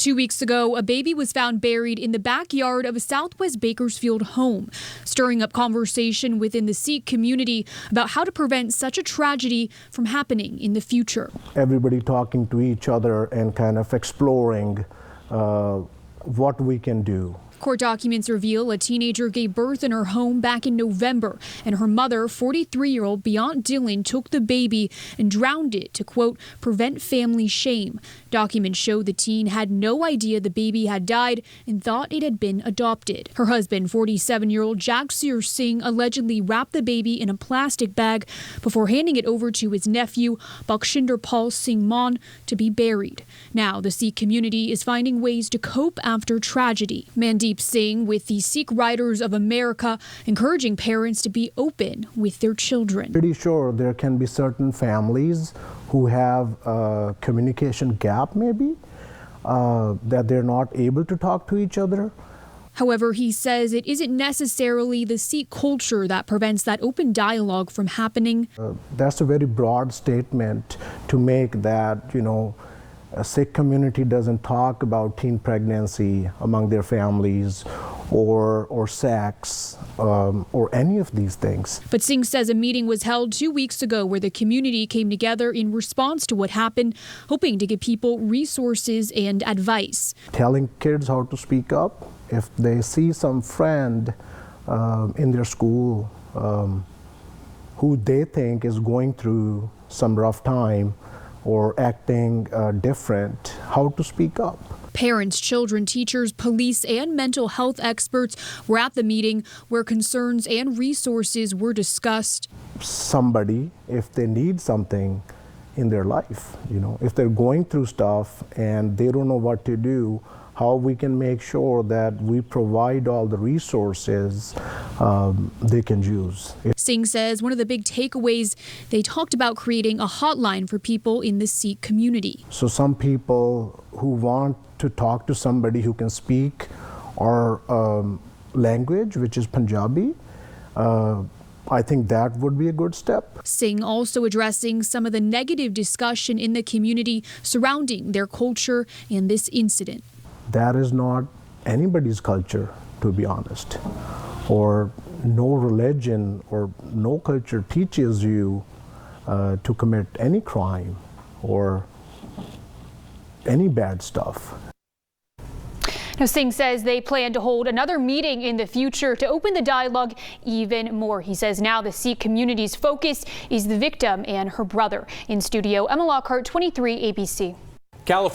2 weeks ago, a baby was found buried in the backyard of a Southwest Bakersfield home, stirring up conversation within the Sikh community about how to prevent such a tragedy from happening in the future. Everybody talking to each other and kind of exploring what we can do. Court documents reveal a teenager gave birth in her home back in November, and her mother, 43-year-old Beyonce Dillon, took the baby and drowned it to, quote, prevent family shame. Documents show the teen had no idea the baby had died and thought it had been adopted. Her husband, 47-year-old Jagsir Singh, allegedly wrapped the baby in a plastic bag before handing it over to his nephew, Bakshinder Pal Singh Maan, to be buried. Now, the Sikh community is finding ways to cope after tragedy. Mandeep Singh with the Sikh Writers of America, encouraging parents to be open with their children. Pretty sure there can be certain families who have a communication gap maybe, that they're not able to talk to each other. However, he says it isn't necessarily the Sikh culture that prevents that open dialogue from happening. That's a very broad statement to make that, a Sikh community doesn't talk about teen pregnancy among their families or sex or any of these things. But Singh says a meeting was held 2 weeks ago where the community came together in response to what happened, hoping to give people resources and advice. Telling kids how to speak up if they see some friend in their school who they think is going through some rough time or acting different, how to speak up. Parents, children, teachers, police, and mental health experts were at the meeting where concerns and resources were discussed. Somebody, if they need something in their life, if they're going through stuff and they don't know what to do, how we can make sure that we provide all the resources they can use. Singh says one of the big takeaways, they talked about creating a hotline for people in the Sikh community. So some people who want to talk to somebody who can speak our language, which is Punjabi, I think that would be a good step. Singh also addressing some of the negative discussion in the community surrounding their culture and this incident. That is not anybody's culture, to be honest. Or no religion or no culture teaches you to commit any crime or any bad stuff. Now, Singh says they plan to hold another meeting in the future to open the dialogue even more. He says now the Sikh community's focus is the victim and her brother. In studio, Emma Lockhart, 23 ABC. California.